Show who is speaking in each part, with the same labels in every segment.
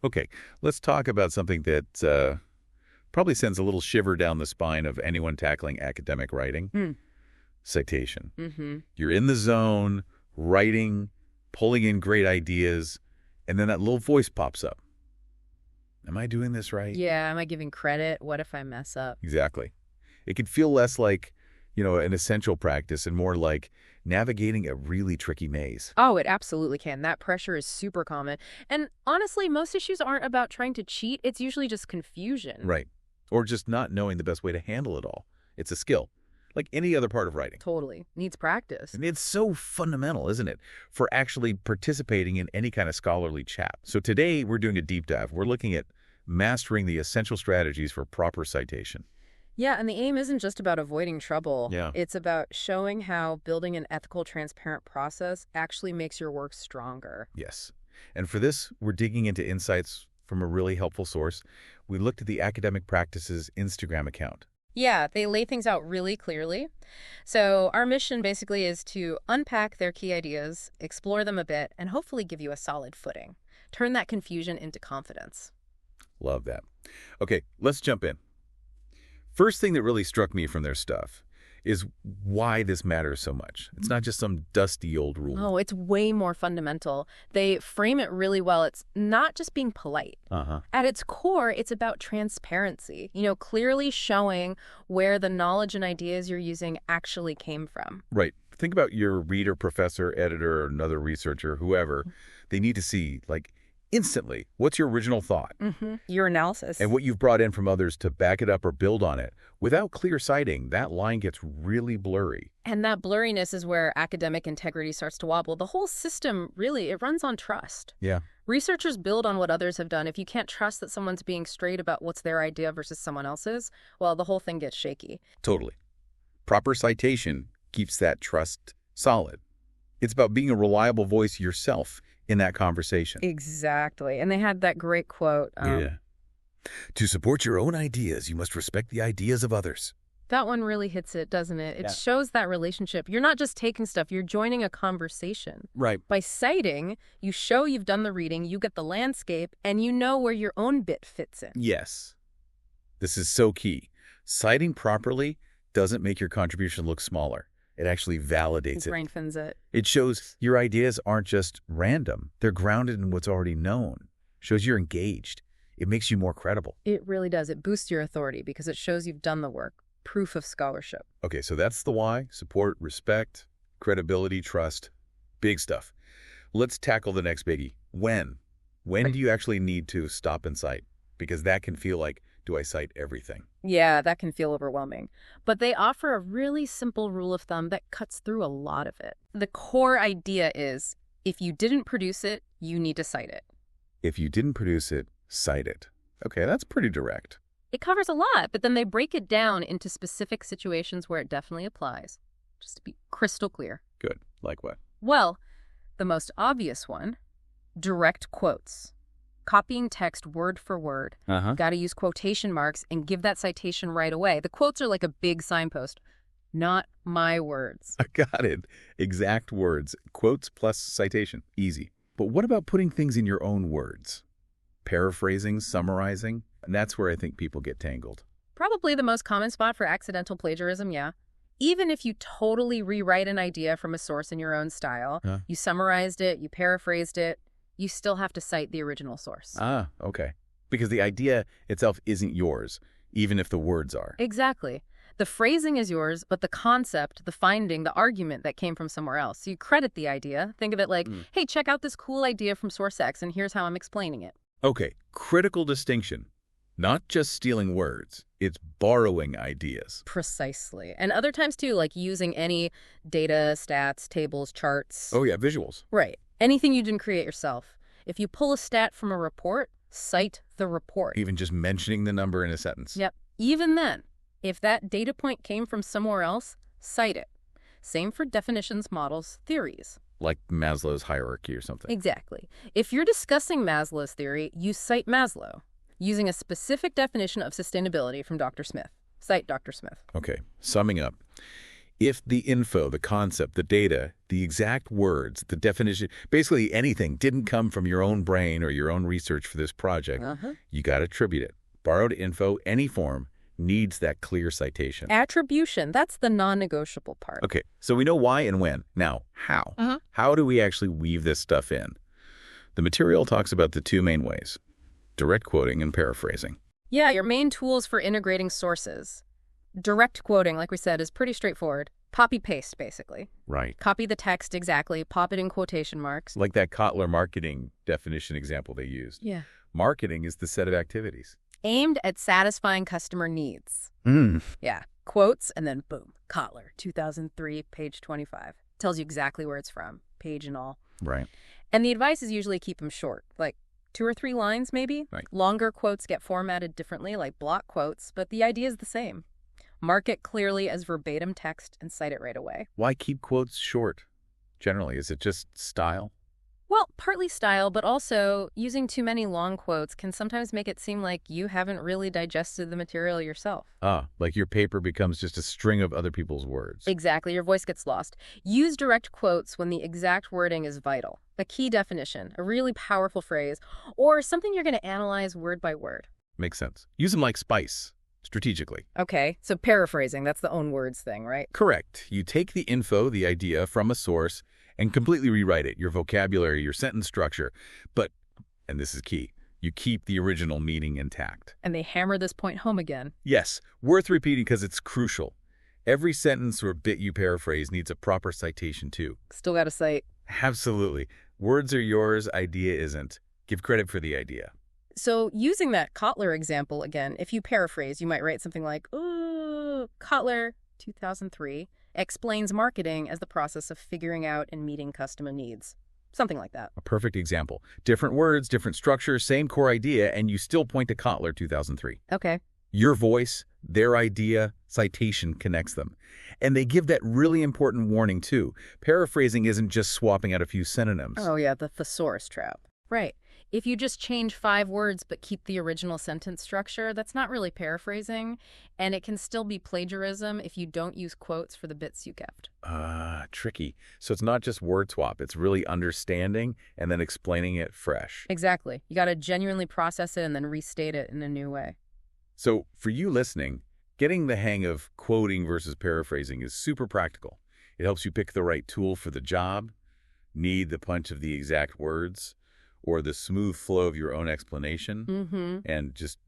Speaker 1: Okay, let's talk about something that probably sends a little shiver down the spine of anyone tackling academic writing. Citation. You're in the zone, writing, pulling in great ideas, and then that little voice pops up. Am I doing this right?
Speaker 2: Yeah, am I giving credit? What if I mess up?
Speaker 1: Exactly. It could feel less like, an essential practice and more like navigating a really tricky maze.
Speaker 2: Oh, it absolutely can. That pressure is super common. And honestly, most issues aren't about trying to cheat. It's usually just confusion.
Speaker 1: Right. Or just not knowing the best way to handle it all. It's a skill, like any other part of writing.
Speaker 2: Totally. Needs practice.
Speaker 1: And it's so fundamental, isn't it, for actually participating in any kind of scholarly chat. So today we're doing a deep dive. We're looking at mastering the essential strategies for proper citation.
Speaker 2: Yeah, and the aim isn't just about avoiding trouble.
Speaker 1: Yeah.
Speaker 2: It's about showing how building an ethical, transparent process actually makes your work stronger.
Speaker 1: Yes. And for this, we're digging into insights from a really helpful source. We looked at the Akademik Practice's Instagram account.
Speaker 2: Yeah, they lay things out really clearly. So our mission basically is to unpack their key ideas, explore them a bit, and hopefully give you a solid footing. Turn that confusion into confidence.
Speaker 1: Love that. Okay, let's jump in. First thing that really struck me from their stuff is why this matters so much. It's not just some dusty old rule.
Speaker 2: Oh, it's way more fundamental. They frame it really well. It's not just being polite. At its core, it's about transparency, clearly showing where the knowledge and ideas you're using actually came from.
Speaker 1: Right. Think about your reader, professor, editor, or another researcher, whoever. They need to see, instantly, what's your original thought?
Speaker 2: Your analysis.
Speaker 1: And what you've brought in from others to back it up or build on it. Without clear citing, that line gets really blurry.
Speaker 2: And that blurriness is where academic integrity starts to wobble. The whole system, really, it runs on trust.
Speaker 1: Yeah.
Speaker 2: Researchers build on what others have done. If you can't trust that someone's being straight about what's their idea versus someone else's, well, the whole thing gets shaky.
Speaker 1: Totally. Proper citation keeps that trust solid. It's about being a reliable voice yourself in that conversation.
Speaker 2: Exactly. And they had that great quote.
Speaker 1: To support your own ideas, you must respect the ideas of others.
Speaker 2: That one really hits it, doesn't it? It shows that relationship. You're not just taking stuff, you're joining a conversation.
Speaker 1: Right.
Speaker 2: By citing, you show you've done the reading, you get the landscape, and you know where your own bit fits in.
Speaker 1: Yes. This is so key. Citing properly doesn't make your contribution look smaller. It actually validates it.
Speaker 2: Strengthens it.
Speaker 1: It shows your ideas aren't just random. They're grounded in what's already known. Shows you're engaged. It makes you more credible.
Speaker 2: It really does. It boosts your authority because it shows you've done the work. Proof of scholarship.
Speaker 1: Okay, so that's the why. Support, respect, credibility, trust. Big stuff. Let's tackle the next biggie. When? When do you actually need to stop and cite? Because that can feel like, do I cite everything?
Speaker 2: Yeah, that can feel overwhelming. But they offer a really simple rule of thumb that cuts through a lot of it. The core idea is, if you didn't produce it, you need to cite it.
Speaker 1: If you didn't produce it, cite it. Okay, that's pretty direct.
Speaker 2: It covers a lot, but then they break it down into specific situations where it definitely applies. Just to be crystal clear.
Speaker 1: Good. Like what?
Speaker 2: Well, the most obvious one, direct quotes. Copying text word for word. Got to use quotation marks and give that citation right away. The quotes are like a big signpost. Not my words.
Speaker 1: I got it. Exact words. Quotes plus citation. Easy. But what about putting things in your own words? Paraphrasing, summarizing? And that's where I think people get tangled.
Speaker 2: Probably the most common spot for accidental plagiarism, yeah. Even if you totally rewrite an idea from a source in your own style, you summarized it, you paraphrased it, you still have to cite the original source.
Speaker 1: Ah, okay. Because the idea itself isn't yours, even if the words are.
Speaker 2: Exactly. The phrasing is yours, but the concept, the finding, the argument that came from somewhere else. So you credit the idea. Think of it like, hey, check out this cool idea from source X, and here's how I'm explaining it.
Speaker 1: Okay, critical distinction. Not just stealing words, it's borrowing ideas.
Speaker 2: Precisely. And other times, too, like using any data, stats, tables, charts.
Speaker 1: Oh, yeah, visuals.
Speaker 2: Right. Anything you didn't create yourself. If you pull a stat from a report, cite the report.
Speaker 1: Even just mentioning the number in a sentence.
Speaker 2: Yep. Even then, if that data point came from somewhere else, cite it. Same for definitions, models, theories.
Speaker 1: Like Maslow's hierarchy or something.
Speaker 2: Exactly. If you're discussing Maslow's theory, you cite Maslow, using a specific definition of sustainability from Dr. Smith. Cite Dr. Smith.
Speaker 1: Okay, summing up. If the info, the concept, the data, the exact words, the definition, basically anything didn't come from your own brain or your own research for this project, you got to attribute it. Borrowed info, any form, needs that clear citation.
Speaker 2: Attribution, that's the non-negotiable part.
Speaker 1: Okay, so we know why and when. Now, how? How do we actually weave this stuff in? The material talks about the two main ways, direct quoting and paraphrasing.
Speaker 2: Yeah, your main tools for integrating sources. Direct quoting, like we said, is pretty straightforward. Copy-paste, basically.
Speaker 1: Right.
Speaker 2: Copy the text exactly, pop it in quotation marks.
Speaker 1: Like that Kotler marketing definition example they used.
Speaker 2: Yeah.
Speaker 1: Marketing is the set of activities
Speaker 2: aimed at satisfying customer needs. Yeah. Quotes, and then boom, Kotler, 2003, page 25. Tells you exactly where it's from, page and all.
Speaker 1: Right.
Speaker 2: And the advice is usually keep them short, like 2 or 3 lines maybe.
Speaker 1: Right.
Speaker 2: Longer quotes get formatted differently, like block quotes, but the idea is the same. Mark it clearly as verbatim text and cite it right away.
Speaker 1: Why keep quotes short? Generally, is it just style?
Speaker 2: Well, partly style, but also using too many long quotes can sometimes make it seem like you haven't really digested the material yourself.
Speaker 1: Like your paper becomes just a string of other people's words.
Speaker 2: Exactly. Your voice gets lost. Use direct quotes when the exact wording is vital. A key definition, a really powerful phrase, or something you're going to analyze word by word.
Speaker 1: Makes sense. Use them like spice, strategically.
Speaker 2: Okay, so paraphrasing, that's the own words thing, right?
Speaker 1: Correct. You take the info, the idea, from a source and completely rewrite it, your vocabulary, your sentence structure. But, and this is key, you keep the original meaning intact.
Speaker 2: And they hammer this point home again.
Speaker 1: Yes, worth repeating because it's crucial. Every sentence or bit you paraphrase needs a proper citation too.
Speaker 2: Still got to cite.
Speaker 1: Absolutely. Words are yours, idea isn't. Give credit for the idea.
Speaker 2: So using that Kotler example again, if you paraphrase, you might write something like, ooh, Kotler, 2003, explains marketing as the process of figuring out and meeting customer needs. Something like that.
Speaker 1: A perfect example. Different words, different structure, same core idea, and you still point to Kotler 2003.
Speaker 2: Okay.
Speaker 1: Your voice, their idea, citation connects them. And they give that really important warning too. Paraphrasing isn't just swapping out a few synonyms.
Speaker 2: Oh yeah, the thesaurus trap. Right. If you just change 5 words but keep the original sentence structure, that's not really paraphrasing, and it can still be plagiarism if you don't use quotes for the bits you kept.
Speaker 1: Tricky. So it's not just word swap, it's really understanding and then explaining it fresh.
Speaker 2: Exactly. You got to genuinely process it and then restate it in a new way.
Speaker 1: So for you listening, getting the hang of quoting versus paraphrasing is super practical. It helps you pick the right tool for the job, need the punch of the exact words, or the smooth flow of your own explanation, and just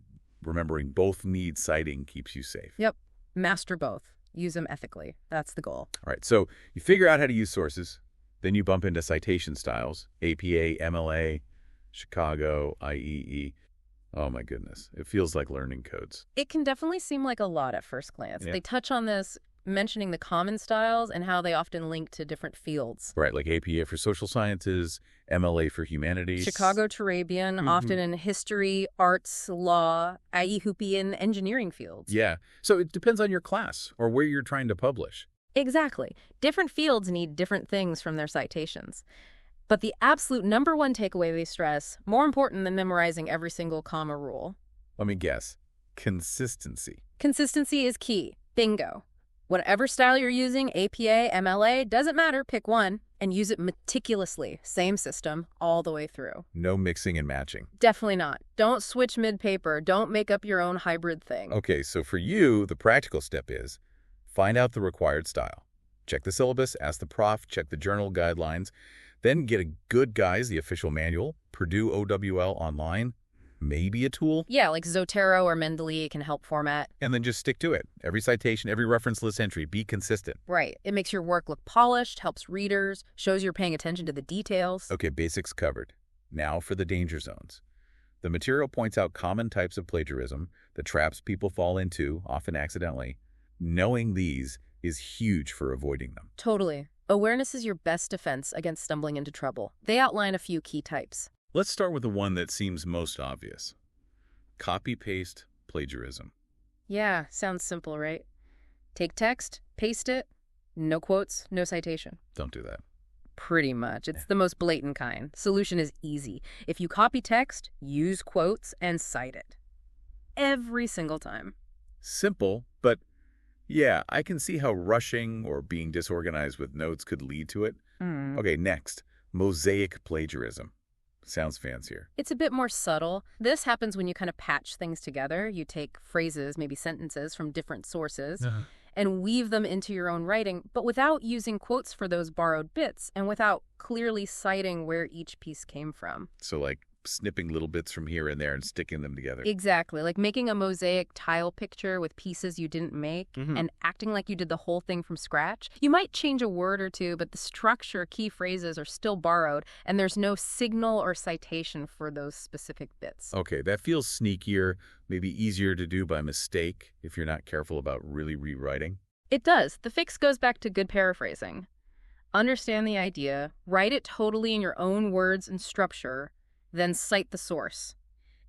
Speaker 1: remembering both need citing keeps you safe.
Speaker 2: Yep. Master both. Use them ethically. That's the goal.
Speaker 1: All right, so you figure out how to use sources, then you bump into citation styles, APA, MLA, Chicago, IEE. Oh my goodness, it feels like learning codes.
Speaker 2: It can definitely seem like a lot at first glance.
Speaker 1: Yeah.
Speaker 2: They touch on this, mentioning the common styles and how they often link to different fields.
Speaker 1: Right, like APA for social sciences, MLA for humanities.
Speaker 2: Chicago-Turabian, often in history, arts, law, IE in engineering fields.
Speaker 1: Yeah, so it depends on your class or where you're trying to publish.
Speaker 2: Exactly. Different fields need different things from their citations. But the absolute #1 takeaway they stress, more important than memorizing every single comma rule.
Speaker 1: Let me guess. Consistency.
Speaker 2: Consistency is key. Bingo. Whatever style you're using, APA, MLA, doesn't matter, pick one, and use it meticulously. Same system, all the way through.
Speaker 1: No mixing and matching.
Speaker 2: Definitely not. Don't switch mid-paper. Don't make up your own hybrid thing.
Speaker 1: Okay, so for you, the practical step is find out the required style. Check the syllabus, ask the prof, check the journal guidelines, then get a good guise, the official manual, Purdue OWL online, maybe a tool.
Speaker 2: Yeah, like Zotero or Mendeley can help format.
Speaker 1: And then just stick to it. Every citation, every reference list entry, be consistent.
Speaker 2: Right. It makes your work look polished, helps readers, shows you're paying attention to the details.
Speaker 1: Okay, basics covered. Now for the danger zones. The material points out common types of plagiarism, the traps people fall into, often accidentally. Knowing these is huge for avoiding them.
Speaker 2: Totally. Awareness is your best defense against stumbling into trouble. They outline a few key types.
Speaker 1: Let's start with the one that seems most obvious. Copy-paste plagiarism.
Speaker 2: Yeah, sounds simple, right? Take text, paste it, no quotes, no citation.
Speaker 1: Don't do that.
Speaker 2: Pretty much. It's the most blatant kind. Solution is easy. If you copy text, use quotes, and cite it. Every single time.
Speaker 1: Simple, but Yeah, I can see how rushing or being disorganized with notes could lead to it. Okay, next, mosaic plagiarism. Sounds fancier.
Speaker 2: It's a bit more subtle. This happens when you kind of patch things together. You take phrases, maybe sentences from different sources, and weave them into your own writing, but without using quotes for those borrowed bits and without clearly citing where each piece came from.
Speaker 1: So like snipping little bits from here and there and sticking them together.
Speaker 2: Exactly, like making a mosaic tile picture with pieces you didn't make and acting like you did the whole thing from scratch. You might change a word or two, but the structure, key phrases are still borrowed, and there's no signal or citation for those specific bits.
Speaker 1: Okay, that feels sneakier, maybe easier to do by mistake if you're not careful about really rewriting.
Speaker 2: It does. The fix goes back to good paraphrasing. Understand the idea, write it totally in your own words and structure, then cite the source.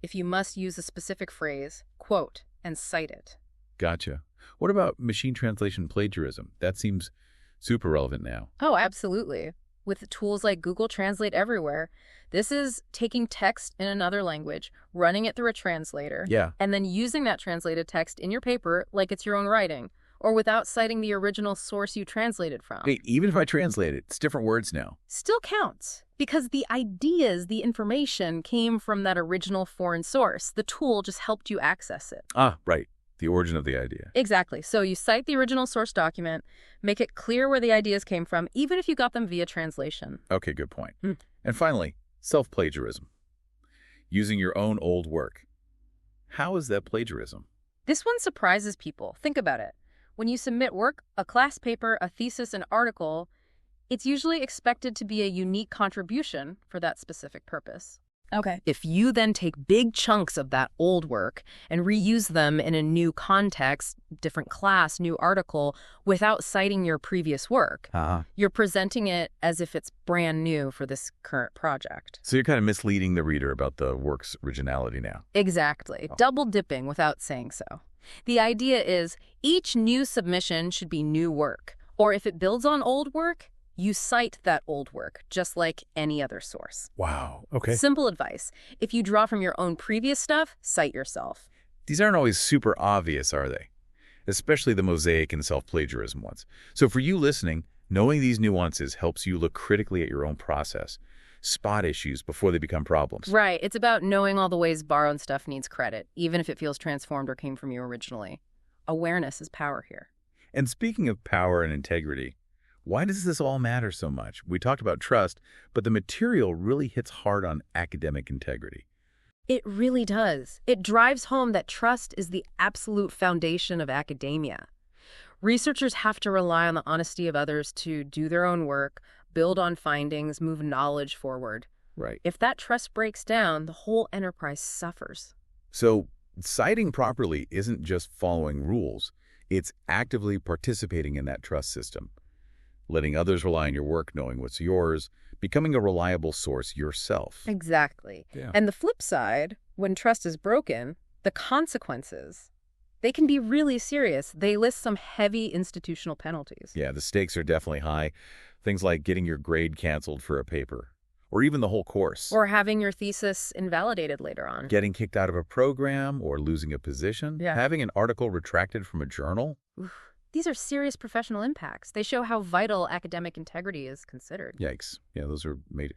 Speaker 2: If you must use a specific phrase, quote and cite it.
Speaker 1: Gotcha. What about machine translation plagiarism? That seems super relevant now.
Speaker 2: Oh, absolutely. With tools like Google Translate everywhere, this is taking text in another language, running it through a translator, and then using that translated text in your paper like it's your own writing, or without citing the original source you translated from.
Speaker 1: Wait, even if I translate it, it's different words now.
Speaker 2: Still counts, because the ideas, the information came from that original foreign source. The tool just helped you access it.
Speaker 1: Ah, right. The origin of the idea.
Speaker 2: Exactly. So you cite the original source document, make it clear where the ideas came from, even if you got them via translation.
Speaker 1: Okay, good point. And finally, self-plagiarism. Using your own old work. How is that plagiarism?
Speaker 2: This one surprises people. Think about it. When you submit work, a class paper, a thesis, an article, it's usually expected to be a unique contribution for that specific purpose. Okay. If you then take big chunks of that old work and reuse them in a new context, different class, new article, without citing your previous work, you're presenting it as if it's brand new for this current project.
Speaker 1: So you're kind of misleading the reader about the work's originality now.
Speaker 2: Exactly. Double dipping without saying so. The idea is each new submission should be new work, or if it builds on old work, you cite that old work, just like any other source.
Speaker 1: Wow, okay.
Speaker 2: Simple advice. If you draw from your own previous stuff, cite yourself.
Speaker 1: These aren't always super obvious, are they? Especially the mosaic and self-plagiarism ones. So for you listening, knowing these nuances helps you look critically at your own process. Spot issues before they become problems.
Speaker 2: Right. It's about knowing all the ways borrowed stuff needs credit, even if it feels transformed or came from you originally. Awareness is power here.
Speaker 1: And speaking of power and integrity, why does this all matter so much? We talked about trust, but the material really hits hard on academic integrity.
Speaker 2: It really does. It drives home that trust is the absolute foundation of academia. Researchers have to rely on the honesty of others to do their own work, build on findings, move knowledge forward.
Speaker 1: Right.
Speaker 2: If that trust breaks down, the whole enterprise suffers.
Speaker 1: So citing properly isn't just following rules. It's actively participating in that trust system, letting others rely on your work, knowing what's yours, becoming a reliable source yourself.
Speaker 2: Exactly.
Speaker 1: Yeah.
Speaker 2: And the flip side, when trust is broken, the consequences, they can be really serious. They list some heavy institutional penalties.
Speaker 1: Yeah, the stakes are definitely high. Things like getting your grade canceled for a paper, or even the whole course.
Speaker 2: Or having your thesis invalidated later on.
Speaker 1: Getting kicked out of a program or losing a position.
Speaker 2: Yeah.
Speaker 1: Having an article retracted from a journal.
Speaker 2: Oof. These are serious professional impacts. They show how vital academic integrity is considered.
Speaker 1: Yikes. Yeah, those are made.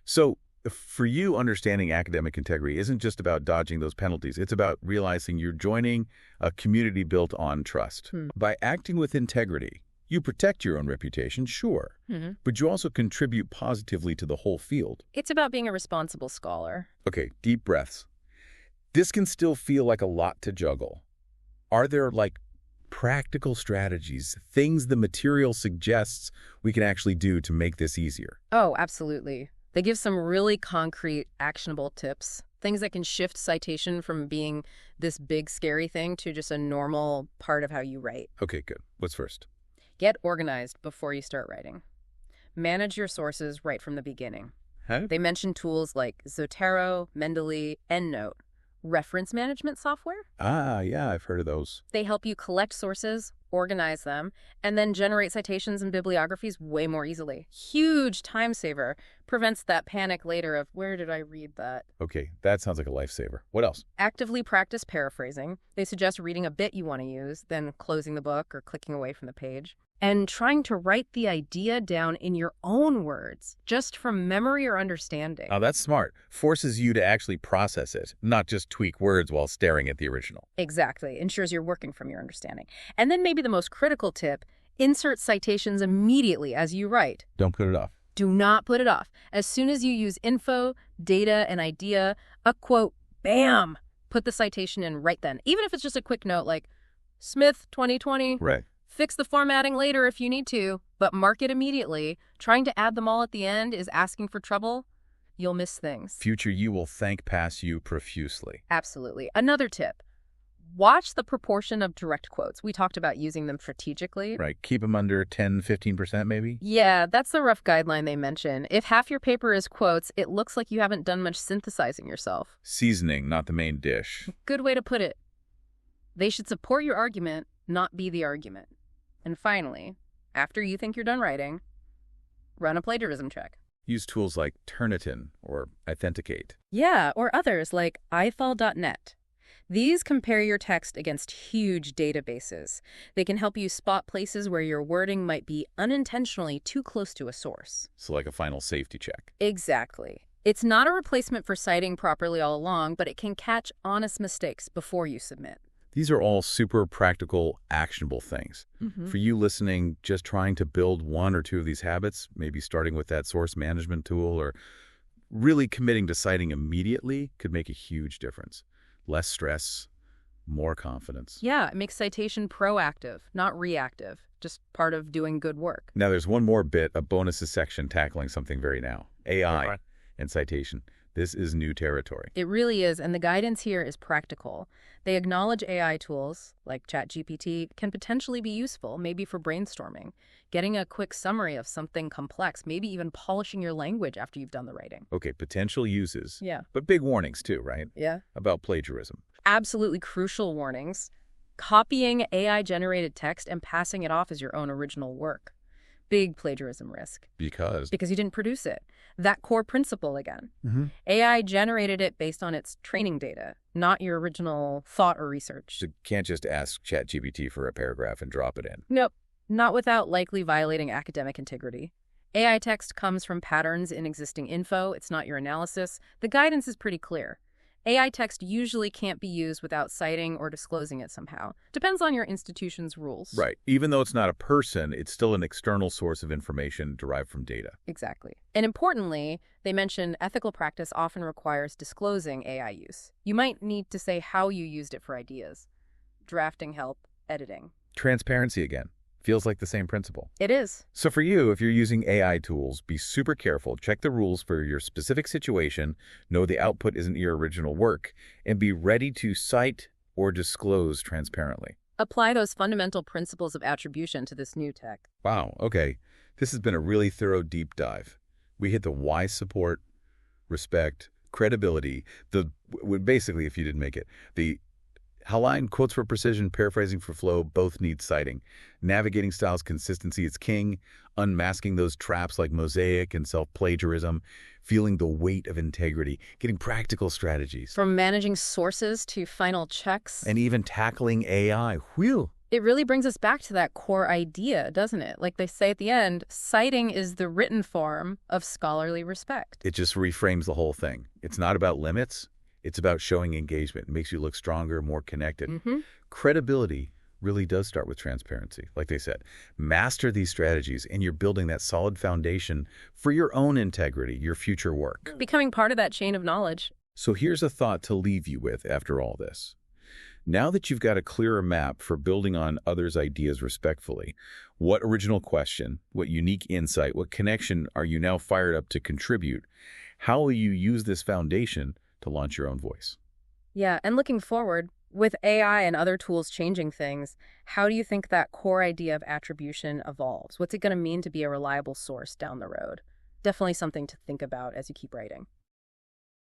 Speaker 1: So for you, understanding academic integrity isn't just about dodging those penalties. It's about realizing you're joining a community built on trust. By acting with integrity, you protect your own reputation, sure, but you also contribute positively to the whole field.
Speaker 2: It's about being a responsible scholar.
Speaker 1: Okay, deep breaths. This can still feel like a lot to juggle. Are there, practical strategies, things the material suggests we can actually do to make this easier?
Speaker 2: Oh, absolutely. They give some really concrete, actionable tips, things that can shift citation from being this big, scary thing to just a normal part of how you write.
Speaker 1: Okay, good. What's first?
Speaker 2: Get organized before you start writing. Manage your sources right from the beginning.
Speaker 1: How?
Speaker 2: They mention tools like Zotero, Mendeley, EndNote, reference management software.
Speaker 1: Ah, yeah, I've heard of those.
Speaker 2: They help you collect sources, organize them, and then generate citations and bibliographies way more easily. Huge time saver. Prevents that panic later of, where did I read that?
Speaker 1: Okay, that sounds like a lifesaver. What else?
Speaker 2: Actively practice paraphrasing. They suggest reading a bit you want to use, then closing the book or clicking away from the page. And trying to write the idea down in your own words, just from memory or understanding.
Speaker 1: Oh, that's smart. Forces you to actually process it, not just tweak words while staring at the original.
Speaker 2: Exactly. Ensures you're working from your understanding. And then maybe the most critical tip, insert citations immediately as you write.
Speaker 1: Don't put it off.
Speaker 2: Do not put it off. As soon as you use info, data, an idea, a quote, bam, put the citation in right then. Even if it's just a quick note like, Smith, 2020.
Speaker 1: Right.
Speaker 2: Fix the formatting later if you need to, but mark it immediately. Trying to add them all at the end is asking for trouble. You'll miss things.
Speaker 1: Future you will thank past you profusely.
Speaker 2: Absolutely. Another tip. Watch the proportion of direct quotes. We talked about using them strategically.
Speaker 1: Right. Keep them under 10, 15% maybe?
Speaker 2: Yeah, that's the rough guideline they mention. If half your paper is quotes, it looks like you haven't done much synthesizing yourself.
Speaker 1: Seasoning, not the main dish.
Speaker 2: Good way to put it. They should support your argument, not be the argument. And finally, after you think you're done writing, run a plagiarism check.
Speaker 1: Use tools like Turnitin or Authenticate.
Speaker 2: Yeah, or others like ifall.net. These compare your text against huge databases. They can help you spot places where your wording might be unintentionally too close to a source.
Speaker 1: So like a final safety check.
Speaker 2: Exactly. It's not a replacement for citing properly all along, but it can catch honest mistakes before you submit.
Speaker 1: These are all super practical, actionable things. For you listening, just trying to build one or two of these habits, maybe starting with that source management tool or really committing to citing immediately could make a huge difference. Less stress, more confidence.
Speaker 2: Yeah, it makes citation proactive, not reactive, just part of doing good work.
Speaker 1: Now there's one more bit, a bonuses section tackling something very now. AI
Speaker 3: Right.
Speaker 1: and citation. This is new territory.
Speaker 2: It really is, and the guidance here is practical. They acknowledge AI tools, like ChatGPT, can potentially be useful, maybe for brainstorming, getting a quick summary of something complex, maybe even polishing your language after you've done the writing.
Speaker 1: Okay, potential uses.
Speaker 2: Yeah.
Speaker 1: But big warnings too, right?
Speaker 2: Yeah.
Speaker 1: About plagiarism.
Speaker 2: Absolutely crucial warnings. Copying AI-generated text and passing it off as your own original work. Big plagiarism risk.
Speaker 1: Because
Speaker 2: Because you didn't produce it. That core principle again. AI generated it based on its training data, not your original thought or research.
Speaker 1: you can't just ask ChatGPT for a paragraph and drop it in.
Speaker 2: Nope. Not without likely violating academic integrity. AI text comes from patterns in existing info. It's not your analysis. The guidance is pretty clear. AI text usually can't be used without citing or disclosing it somehow. Depends on your institution's rules.
Speaker 1: Right. Even though it's not a person, it's still an external source of information derived from data.
Speaker 2: Exactly. And importantly, they mention ethical practice often requires disclosing AI use. You might need to say how you used it for ideas. Drafting help, editing.
Speaker 1: Transparency again. Feels like the same principle.
Speaker 2: It is.
Speaker 1: So for you, if you're using AI tools, be super careful. Check the rules for your specific situation, know the output isn't your original work, and be ready to cite or disclose transparently.
Speaker 2: Apply those fundamental principles of attribution to this new tech.
Speaker 1: Wow, okay. This has been a really thorough deep dive. We hit the why support, respect, credibility, basically, if you didn't make it, the Howline, quotes for precision, paraphrasing for flow, both need citing. Navigating styles consistency is king. Unmasking those traps like mosaic and self-plagiarism. Feeling the weight of integrity. Getting practical strategies.
Speaker 2: From managing sources to final checks.
Speaker 1: And even tackling AI. Whew.
Speaker 2: It really brings us back to that core idea, doesn't it? Like they say at the end, citing is the written form of scholarly respect.
Speaker 1: It just reframes the whole thing. It's not about limits. It's about showing engagement. It makes you look stronger, more connected. Credibility really does start with transparency, like they said. Master these strategies, and you're building that solid foundation for your own integrity, your future work.
Speaker 2: Becoming part of that chain of knowledge.
Speaker 1: So here's a thought to leave you with after all this. Now that you've got a clearer map for building on others' ideas respectfully, what original question, what unique insight, what connection are you now fired up to contribute? How will you use this foundation to launch your own voice?
Speaker 2: Yeah, and looking forward, with AI and other tools changing things, how do you think that core idea of attribution evolves? What's it going to mean to be a reliable source down the road? Definitely something to think about as you keep writing.